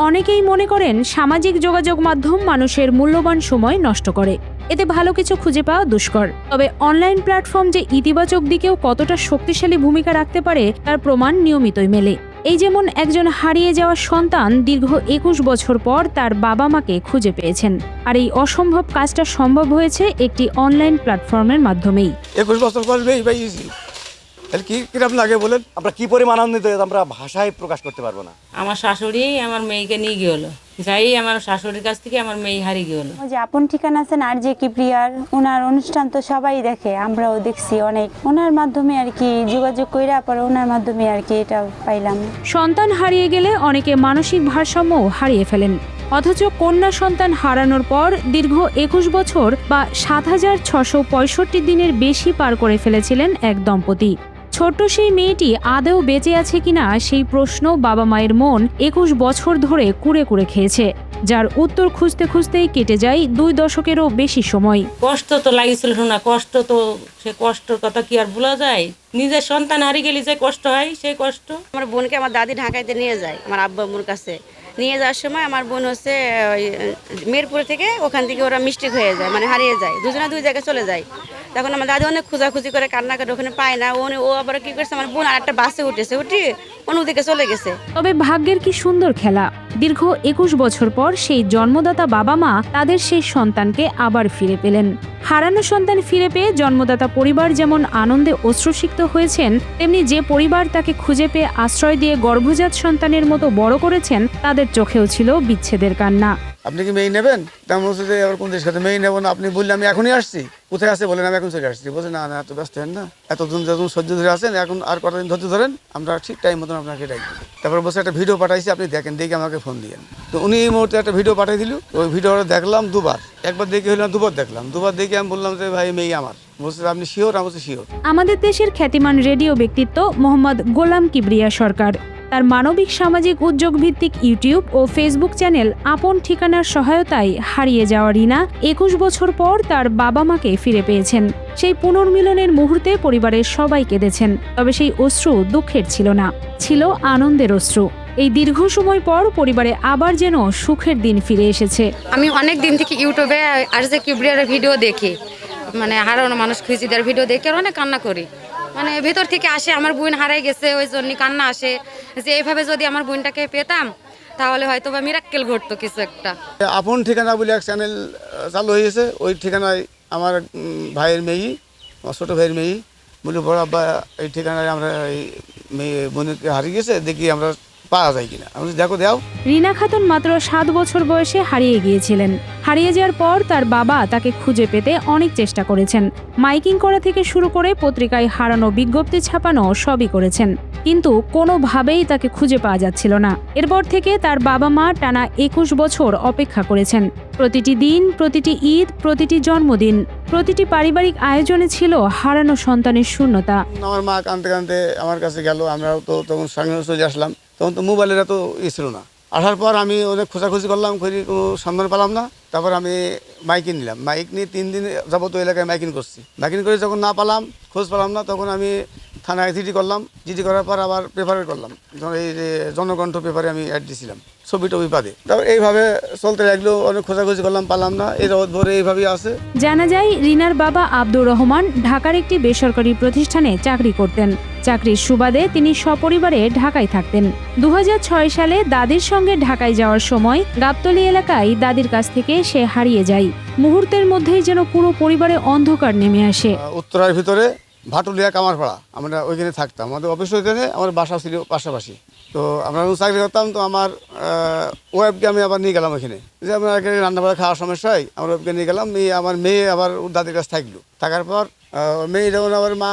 অনেকেই মনে করেন সামাজিক যোগাযোগ মাধ্যম মানুষের মূল্যবান সময় নষ্ট করে, এতে ভালো কিছু খুঁজে পাওয়া দুষ্কর। তবে অনলাইন প্ল্যাটফর্ম যে ইতিবাচক দিকেও কতটা শক্তিশালী ভূমিকা রাখতে পারে তার প্রমাণ নিয়মিতই মেলে। এই যেমন একজন হারিয়ে যাওয়া সন্তান দীর্ঘ 21 বছর পর তার বাবা মাকে খুঁজে পেয়েছেন, আর এই অসম্ভব কাজটা সম্ভব হয়েছে একটি অনলাইন প্ল্যাটফর্মের মাধ্যমেই। 21 বছর পর পেয়েছি, তাহলে কিরকম লাগে বলেন? আমরা কি পরিমাণ আনন্দিত আমরা ভাষায় প্রকাশ করতে পারবো না। আমার শাশুড়ি আমার মেয়েকে নিয়ে গেল, যাই আমার শাশুড়ির কাছ থেকে আমার মেয়ে হারিয়ে গেল। ওই যে আপন ঠিকানা আছেন আর যে কিপ্রিয়ার, ওনার অনুষ্ঠান তো সবাই দেখে, আমরাও দেখছি অনেক। ওনার মাধ্যমে আর কি যোগাযোগ কইরা পরে ওনার মাধ্যমে আর কি এটা পাইলাম। সন্তান হারিয়ে গেলে অনেকে মানসিক ভারসাম্যও হারিয়ে ফেলেন, অথচ কন্যা সন্তান হারানোর পর দীর্ঘ 21 বছর বা 7665 দিনের বেশি পার করে ফেলেছিলেন এক দম্পতি। ছোট্ট সেই মেয়েটি আদৌ বেঁচে আছে কিনা সেই প্রশ্ন বাবা মায়ের মন 21 বছর ধরে কুড়ে কুড়ে খেয়েছে, যার উত্তর খুঁজতে খুঁজতেই কেটে যায় 2 দশকেরও বেশি সময়। কষ্ট তো লাগিয়েছিল না, কষ্ট তো সে কষ্টের কথা কি আর ভোলা যায়? নিজের সন্তান হারিয়ে গেলে যে কষ্ট হয় সেই কষ্ট। আমার বোনকে আমার দাদি ঢাকাইতে নিয়ে যায় আমার আব্বু আম্মুর কাছে। নিয়ে যাওয়ার সময় আমার বোন হচ্ছে মিরপুর থেকে, ওখান থেকে ওরা মিস্টেক হয়ে যায়, মানে হারিয়ে যায়, দুজনে দুই জায়গায় চলে যায়। তখন আমার দাদি অনেক খোঁজাখুঁজি করে কান্না করে, ওখানে পায় না। ও আবার কি করছে, আমার বোন আর একটা বাসে উঠে অন্যদিকে চলে গেছে। তবে ভাগ্যের কি সুন্দর খেলা, দীর্ঘ 21 বছর পর সেই জন্মদাতা বাবা মা তাদের সেই সন্তানকে আবার ফিরে পেলেন। হারানো সন্তান ফিরে পেয়ে জন্মদাতা পরিবার যেমন আনন্দে অশ্রুসিক্ত হয়েছেন, তেমনি যে পরিবার তাকে খুঁজে পেয়ে আশ্রয় দিয়ে গর্ভজাত সন্তানের মতো বড় করেছেন তাদের চোখেও ছিল বিচ্ছেদের কান্না। আপনি কি মেয়ে নেবেন? তেমন হচ্ছে যে আবার কোন দেশ খাতে মেয়ে নেবো না। আপনি বললে আমি এখনই আসছি। কোথায় আসছে বলেন? আমি এখন চলে আসছি। বলছে না না, এত ব্যস্ত হেন না, এতদিন যখন সহ্য ধরে আসেন, এখন আর কতদিন ধৈর্য ধরেন, আমরা ঠিক টাইম মতন আপনাকে ডাকবো। তারপর বসে একটা ভিডিও পাঠাইছি, আপনি দেখেন, দেখে আমাকে ফোন দিয়েন। তো উনি এই মুহূর্তে একটা ভিডিও পাঠিয়ে দিল। ওই ভিডিওটা দেখলাম দুবার, একবার দেখে হইলাম, দুবার দেখলাম। দুবার দেখে আমি বললাম যে ভাই মেয়ে আমার। বলছে আপনি শিওর? আমি বলছি শিওর। আমাদের দেশের খ্যাতিমান রেডিও ব্যক্তিত্ব মোহাম্মদ গোলাম কিবরিয়া সরকার তার মানবিক সামাজিক উদ্যোগ ভিত্তিক ইউটিউব ও ফেসবুক চ্যানেল আপন ঠিকানার সহায়তায় হারিয়ে যাওয়া রিনা 21 বছর পর তার বাবা মাকে ফিরে পেয়েছেন। সেই পুনর্মিলনের মুহূর্তে পরিবারের সবাই কেঁদেছেন, তবে সেই অশ্রু দুঃখের ছিল না, ছিল আনন্দের অশ্রু। এই দীর্ঘ সময় পর পরিবারে আবার যেন সুখের দিন ফিরে এসেছে। আমি অনেক দিন থেকে ইউটিউবে আর যে কিবরিয়ার ভিডিও দেখি, মানে হারানো মানুষ খুঁজি দেওয়ার ভিডিও দেখে অনেক কান্না করি। মানে ভেতর থেকে আসে আমার বোন হারাই গেছে, ওই জন্য কান্না আসে যে এইভাবে যদি আমার বোনটাকে পেতাম তাহলে হয়তো বা মিরাক্কেল ঘটতো কিছু একটা। আপন ঠিকানা বলে এক চ্যানেল চালু হয়েছে। ওই ঠিকানায় আমার ভাইয়ের মেয়ে, আমার ছোটো ভাইয়ের মেয়ে বলে, বড় আব্বা এই ঠিকানায় আমরা এই মেয়ে বোনকে হারিয়ে গেছে, দেখি আমরা পাওয়া যায় কিনা। আমি দেখো দাও। রিনা খাতুন মাত্র 7 বছর বয়সে হারিয়ে গিয়েছিলেন। হারিয়ে যাওয়ার পর তার বাবা তাকে খুঁজে পেতে অনেক চেষ্টা করেছেন, মাইকিং করা থেকে শুরু করে পত্রিকায় হারানো বিজ্ঞপ্তি ছাপানো সবই করেছেন, কিন্তু কোনোভাবেই তাকে খুঁজে পাওয়া যাচ্ছিল না। এরপর থেকে তার বাবা মা টানা 21 বছর অপেক্ষা করেছেন। প্রতিটি দিন, প্রতিটি ঈদ, প্রতিটি জন্মদিন, প্রতিটি পারিবারিক আয়োজনে ছিল হারানো সন্তানের শূন্যতা। আমার মা কাঁদতে কাঁদতে আমার কাছে গেল। আমরাও তো তখন সঙ্গে চলে আসলাম। তখন তো মোবাইলের এত ছিল না। আসার পর আমি অনেক খোঁজাখুঁজি করলাম, কোনো সন্ধান পেলাম না। তারপর আমি মাইকিং নিলাম। মাইক নিয়ে 3 দিন যাবত এলাকায় মাইকিং করছি। মাইকিং করে যখন না পেলাম, খোঁজ পেলাম না, তখন আমি থানায় জিডি করলাম। জিডি করার পর আবার পেপারে করলাম, এই যে জনকণ্ঠ পেপারে আমি অ্যাড দিয়েছিলাম, ছবি টবি বাদে। তারপর এইভাবে চলতে লাগলো, অনেক খোঁজাখুঁজি করলাম, পালাম না। এই জগৎ ভরে এইভাবেই আছে। জানা যায় রিনার বাবা আব্দুর রহমান ঢাকার একটি বেসরকারি প্রতিষ্ঠানে চাকরি করতেন। চাকরির সুবাদে তিনি সপরিবারে ঢাকায় থাকতেন। 2006 সালে দাদির সঙ্গে ঢাকায় যাওয়ার সময় গাবতলী এলাকায় দাদির কাছ থেকে সে হারিয়ে যায়। মুহূর্তের মধ্যেই যেন পুরো পরিবারে অন্ধকার নেমে আসে। উত্তরার ভিতরে ভাটুলিয়া কামারপাড়া, আমরা ওইখানে থাকতাম। আমাদের অফিস ওইখানে, আমার বাসা ছিল পাশাপাশি। তো আমরা চাকরি করতাম। তো আমার ওয়াইফকে আমি আবার নিয়ে গেলাম ওইখানে, যে আমরা রান্নাবাড়া খাওয়ার সমস্যা হয়, আমার ওয়াইফকে নিয়ে গেলাম। আমার মেয়ে আবার ওর দাদির কাছে থাকলো। থাকার পর মেয়ে যখন আবার মা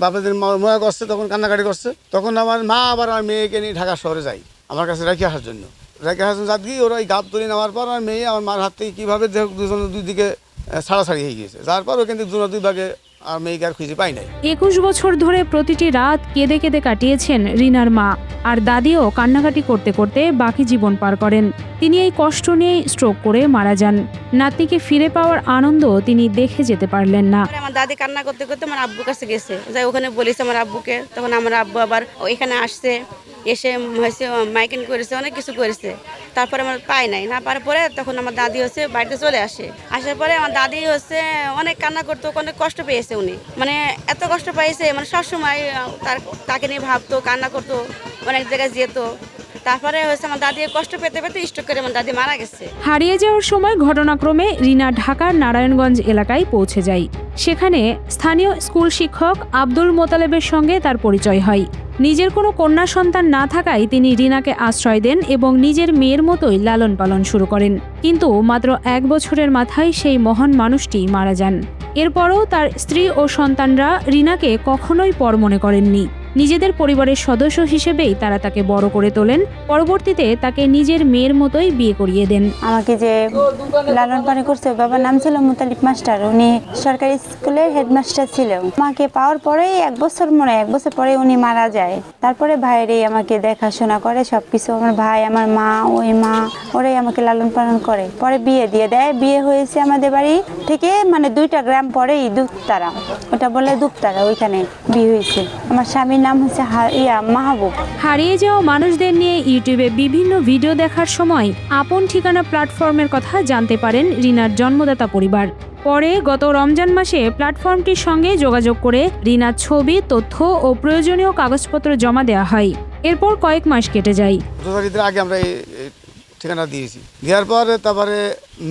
বাবাদের ময়া করছে, তখন কান্নাকাটি করছে। তখন আমার মা আবার আমার মেয়েকে নিয়ে ঢাকা শহরে যাই আমার কাছে রেখে আসার জন্য। রেখে আসার যাত গিয়ে ওরা ওই গাবতলী নামার পর আমার মেয়ে আমার মার হাত থেকে কীভাবে দুজন দুই দিকে ছাড়াছাড়ি হয়ে গিয়েছে। তারপর ওখান থেকে দুই ভাগে আর মেয়েকে আর খুঁজে পাই নাই। 21 বছর ধরে প্রতিটি রাত কেঁদে কেঁদে কাটিয়েছেন রিনার মা, আর দাদিও কান্নাকাটি করতে করতে বাকি জীবন পার করেন। তিনি এই কষ্ট নিয়ে স্ট্রোক করে মারা যান। নাতনিকে ফিরে পাওয়ার আনন্দ তিনি দেখে যেতে পারলেন না। আমার দাদি কান্না করতে করতে আমার আব্বুর কাছে গেছে, যাই ওখানে বলেছে আমার আব্বুকে। তখন আমার আব্বু আবার এখানে আসছে, এসে হয়েছে মাইকিং করেছে, অনেক কিছু করেছে। তারপরে আমার পাই নাই, না পারার পরে তখন আমার দাদি হচ্ছে বাড়িতে চলে আসে। আসার পরে আমার দাদি হচ্ছে অনেক কান্না করতো, অনেক কষ্ট পেয়েছে উনি, মানে এত কষ্ট পেয়েছে, মানে সবসময় তাকে নিয়ে ভাবতো, কান্না করতো, অনেক জায়গায় যেত। তারপরে হচ্ছে আমার দাদি কষ্ট পেতে পেতে স্ট্রোক করে আমার দাদি মারা গেছে। হারিয়ে যাওয়ার সময় ঘটনাক্রমে রিনা ঢাকার নারায়ণগঞ্জ এলাকায় পৌঁছে যায়। সেখানে স্থানীয় স্কুল শিক্ষক আব্দুল মোতালেবের সঙ্গে তার পরিচয় হয়। নিজের কোনো কন্যা সন্তান না থাকায় তিনি রিনাকে আশ্রয় দেন এবং নিজের মেয়ের মতোই লালন পালন শুরু করেন। কিন্তু মাত্র 1 বছরের মাথায় সেই মহান মানুষটি মারা যান। এরপরও তার স্ত্রী ও সন্তানরা রিনাকে কখনোই পর মনে করেননি। নিজেদের পরিবারের সদস্য হিসেবেই তারা তাকে বড় করে তোলেন। পরবর্তীতে তাকে নিজের মেয়ের মতোই বিয়ে করিয়ে দেন। আমাকে যে লালন পালন করছে, বাবার নাম ছিল মুতালিব মাস্টার, উনি সরকারি স্কুলের হেডমাস্টার ছিল। আমাকে পাওয়ার পরেই 1 বছর পরে উনি মারা যায়। তারপরে ভাইয়েরই আমাকে দেখাশোনা করে সবকিছু, আমার ভাই, আমার মা, ওই মা, ওরাই আমাকে লালন পালন করে। পরে বিয়ে দিয়ে দেয়। বিয়ে হয়েছে আমাদের বাড়ি থেকে মানে 2টা গ্রাম পরেই দুপতারা, ওটা বলে দুপতারা, ওইখানে বিয়ে হয়েছে। আমার স্বামীর নাম হচ্ছে মাহবুব। হারিয়ে যাওয়া মানুষদের নিয়ে ইউটিউবে বিভিন্ন ভিডিও দেখার সময় আপন ঠিকানা প্ল্যাটফর্মের কথা জানতে পারেন রিনার জন্মদাতা পরিবার। পরে গত রমজান মাসে প্ল্যাটফর্মটির সঙ্গে যোগাযোগ করে রিনার ছবি, তথ্য ও প্রয়োজনীয় কাগজপত্র জমা দেওয়া হয়। এরপর কয়েক মাস কেটে যায়। রোজারিদের আগে আমরা এই ঠিকানা দিয়েছি। দেওয়ার পর তারপরে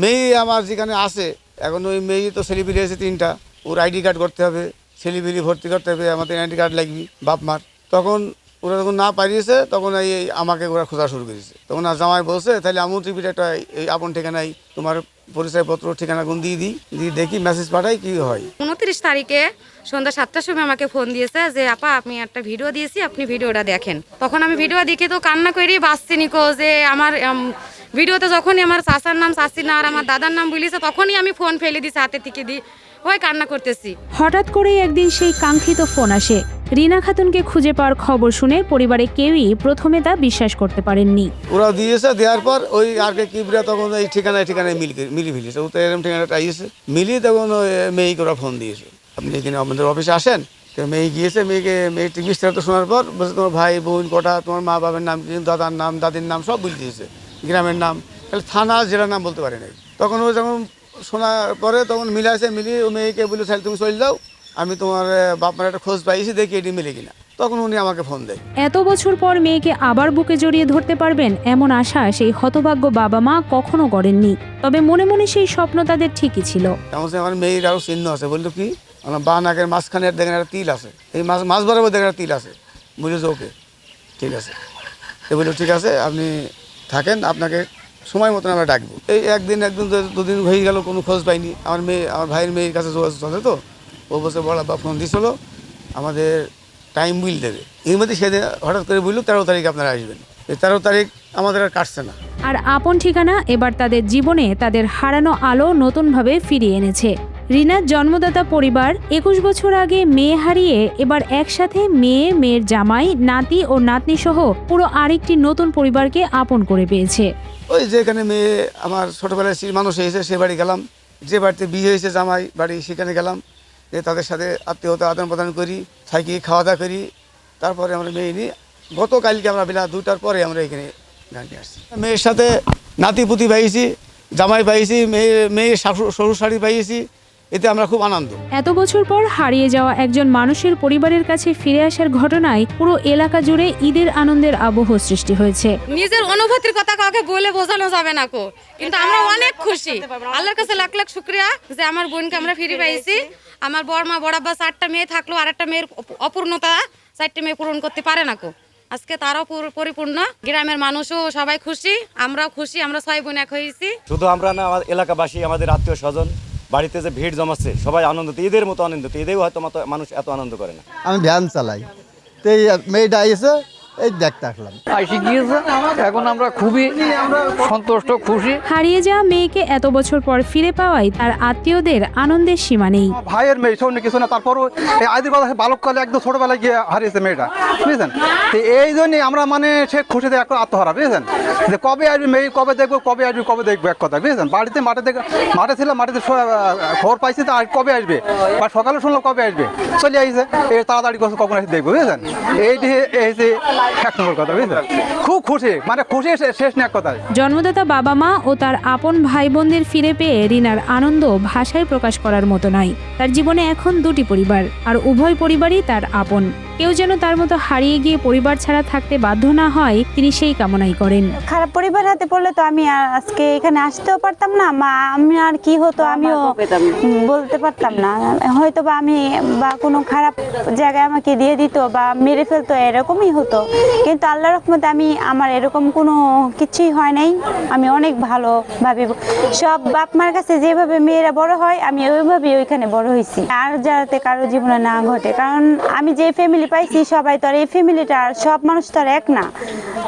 মেয়ে আমার যেখানে আসে, এখন ওই মেয়ে তো ছেলেপিলি আছে 3টা, ওর আইডি কার্ড করতে হবে, ছেলেপিলি ভর্তি করতে হবে, আমাদের আইডি কার্ড লাগবে বাপ মার। তখন ওরা যখন না পারিয়েছে তখন এই আমাকে ওরা খোঁজা শুরু করেছে। তখন আর জামাই বলছে তাহলে আমু টিভির একটা এই আপন ঠিকানায় তোমার পরিচয়পত্র ঠিকানা গুণ দিয়ে দিয়ে দেখি মেসেজ পাঠাই কি হয়। 29 তারিখে সন্ধ্যা 7টার সময় আমাকে ফোন দিয়েছে যে আপা আপনি একটা ভিডিও দিয়েছি, আপনি ভিডিওটা দেখেন। তখন আমি ভিডিও দেখে তো কান্না করি বাঁচছি নিকো, যে আমার ভিডিওতে যখনই আমার চাচার নাম, চাচির নাম আর আমার দাদার নাম বলেছে তখনই আমি ফোন ফেলে দিয়েছি, হাতে থেকে দিই, ওই কান্না করতেছি। হঠাৎ করেই একদিন সেই কাঙ্ক্ষিত ফোন আসে। রিনা খাতুনকে খুঁজে পাওয়ার খবর শুনে পরিবারে কেউই প্রথমে তা বিশ্বাস করতে পারেননি। ওরা দিয়েছে, দেওয়ার পর ওই আর কে কিবরা তখন এই ঠিকানায় মিলি ফেলেছে। ও তো এরকম ঠিকানাটা আইয়েছে, মিলিয়ে তখন ওই মেয়েকে ওরা ফোন দিয়েছে, আপনি এখানে আমাদের অফিসে আসেন। তো মেয়ে গিয়েছে, মেয়েটি বিস্তারিত শোনার পর বলছে তোমার ভাই বোন কটা, তোমার মা বাবার নাম, দাদার নাম, দাদির নাম সব বলে দিয়েছে, গ্রামের নাম, তাহলে থানা জেলার নাম বলতে পারে নাই। তখন ও যখন শোনার পরে তখন মিলিয়ে ও মেয়েকে বলে তাহলে তুমি চলে যাও, আমি তোমার বাপ মার একটা খোঁজ পাইছি, দেখি এটি মিলে কিনা। তখন উনি আমাকে ফোন দেয়। এত বছর পর মেয়েকে আবার বুকে জড়িয়ে ধরতে পারবেন এমন আশা সেই হতভাগ্য বাবা মা কখনো করেননি। তবে মনে মনে সেই স্বপ্ন তাদের ঠিকই ছিল। তেমন আমার মেয়ের আরও চিহ্ন আছে, বললো কি আমার বা নাকের মাঝখানে দেখেন একটা তিল আছে, এই মাছ বরাবর দেখেন একটা তিল আছে। বুঝেছো? ওকে ঠিক আছে। এ বললো ঠিক আছে আপনি থাকেন, আপনাকে সময় মতন আমরা ডাকবো। এই একদিন 2 দিন হয়ে গেল, কোনো খোঁজ পাইনি। আমার ভাইয়ের মেয়ের কাছে যোগাযোগ চলে, তো ও বসে বড় বা ফোন দিয়েছিল আমাদের টাইম বিল দেবে। এর মধ্যে সেদিন হঠাৎ করে বললো 13 তারিখ আপনারা আসবেন। এই 13 তারিখ আমাদের আর কাটছে না। আর আপন ঠিকানা এবার তাদের জীবনে তাদের হারানো আলো নতুনভাবে ফিরিয়ে এনেছে। রিনার জন্মদাতা পরিবার 21 বছর আগে মেয়ে হারিয়ে এবার একসাথে মেয়ের জামাই, নাতি ও নাতনি সহ পুরো আরেকটি নতুন পরিবারকে আপন করে পেয়েছে। ওই যেখানে মেয়ে আমার ছোটোবেলায় মানুষ হয়েছে সে বাড়ি গেলাম, যে বাড়িতে বিয়ে হয়েছে জামাই বাড়ি সেখানে গেলাম, যে তাদের সাথে আত্মীয়তা আদান প্রদান করি, থাকি, খাওয়া দাওয়া করি। তারপরে আমরা মেয়ে নিই, গতকালকে আমরা বেলা 2টার পরে আমরা এখানে গান নিয়ে আসছি। মেয়ের সাথে নাতিপুতি পাইছি, জামাই পাইছি, মেয়ের শ্বশুর শাড়ি পাইছি, এতে আমরা খুব আনন্দ। এত বছর পর হারিয়ে যাওয়া একজন মানুষের পরিবারের কাছে ফিরে আসার ঘটনায় পুরো এলাকা জুড়ে ঈদের আনন্দের আবহ সৃষ্টি হয়েছে। নিজের অনুভূতির কথা কাউকে বলে বোঝানো যাবে না কো, কিন্তু আমরা অনেক খুশি। আল্লাহর কাছে লাখ লাখ শুকরিয়া যে আমার বোনকে আমরা ফিরে পাইছি। আমার বড় মা বড় আব্বা 4টা মেয়ে থাকলো, আর একটা মেয়ের অপূর্ণতা 4টে মেয়ে পূরণ করতে পারে না কো, আজকে তারাও পরিপূর্ণ। গ্রামের মানুষও সবাই খুশি, আমরাও খুশি, আমরা 6 বোন এক হয়েছি। শুধু আমরা না, আমাদের এলাকাবাসী, আমাদের আত্মীয় স্বজন বাড়িতে যে ভিড় জমাচ্ছে সবাই আনন্দিত, ঈদের মতো আনন্দিত। ঈদেও হয়তো মানুষ এত আনন্দ করে না। আমি ভ্যান চালাই, তো এই মেয়েটা এসে এই দেখতে আসলাম, আইসি গিয়েছে। এখন আমরা খুবই সন্তুষ্ট, খুশি। হারিয়ে যাওয়া মেয়েকে এত বছর পর ফিরে পাওয়ায় তার আত্মীয়দের আনন্দের সীমা নেই। ভাইয়ের মেয়ে সৌন্য কিছু না, তারপরও এই আদির কথা বালককালে একদম ছোটবেলায় গিয়ে হারিয়েছে মেয়েটা, বুঝলেন? তো এই জন্যই আমরা মানে সে খুশিতে একটা আত্মহারা, বুঝলেন? যে কবে আসবে মেয়ে, কবে দেখবো, কবে দেখবো, এক কথা, বুঝলেন? মাঠে ছিল, মাঠেতে খবর পাইছি তো, আর কবে আসবে, বা সকালে শুনলাম কবে আসবে, চলে আসছে। এই তাড়াতাড়ি কখন আসে দেখবো, বুঝলেন? এইটি এসে এক নম্বর কথা, বুঝলেন? খুব খুশি, মানে খুশি শেষ নেই এক কথায়। জন্মদাতা বাবা মা ও তার আপন ভাই বোনদের ফিরে পেয়ে রিনার আনন্দ ভাষায় প্রকাশ করার মতো নয়। তার জীবনে এখন দুটি পরিবার, আর উভয় পরিবারই তার আপন। কেউ যেন তার মতো হারিয়ে গিয়ে পরিবার ছাড়া থাকতে বাধ্য না হয়, তিনি সেই কামনাই করেন। খারাপ পরিবার হাতে পড়লে তো আমি আর আজকে এখানে আসতেও পারতাম না, আমি আর কি হতো আমিও বলতে পারতাম না। হয়তো বা আমি বা কোনো খারাপ জায়গায় আমাকে দিয়ে দিত বা মেরে ফেলতো, এরকমই হতো। কিন্তু আল্লাহর রহমতে আমার এরকম কোনো কিছুই হয় নাই। আমি অনেক ভালো ভাবি, সব বাপ মার কাছে যেভাবে মেয়েরা বড় হয় আমি ওইভাবেই ওইখানে বড় হয়েছি। আর যাতে কারো জীবনে না ঘটে, কারণ আমি যে ফ্যামিলি পাইছি সবাই তো আর এই ফ্যামিলিটা, আর সব মানুষ তো আর এক না।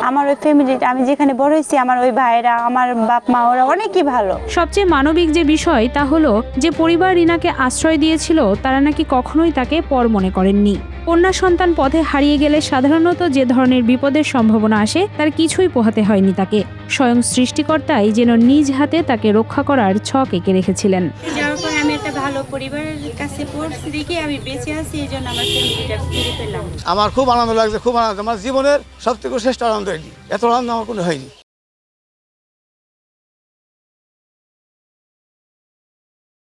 আমার ওই ফ্যামিলিটা, আমি যেখানে বড় হয়েছি, আমার ওই ভাইরা, আমার বাপ মা, ওরা অনেকই ভালো। সবচেয়ে মানবিক যে বিষয় তা হলো যে পরিবার রিনাকে আশ্রয় দিয়েছিল তারা নাকি কখনোই তাকে পর মনে করেননি। কন্যা সন্তান পথে হারিয়ে গেলে সাধারণত যে ধরনের বিপদের সম্ভাবনা আসে তার কিছুই পোহাতে হয়নি তাকে। স্বয়ং সৃষ্টিকর্তাই যেন নিজ হাতে তাকে রক্ষা করার ছক এঁকে রেখেছিলেন। যাওয়ার পর আমি একটা ভালো পরিবারের কাছে পড়ছি দেখে আমি বেঁচে আছি, এই জন্য আমার ফ্যামিলিটা ফিরে পেলাম। আমার খুব আনন্দ লাগছে, খুব আনন্দ। আমার জীবনের সবথেকে শ্রেষ্ঠ আনন্দ এটি। এত আনন্দ আমার কোনো হয়নি।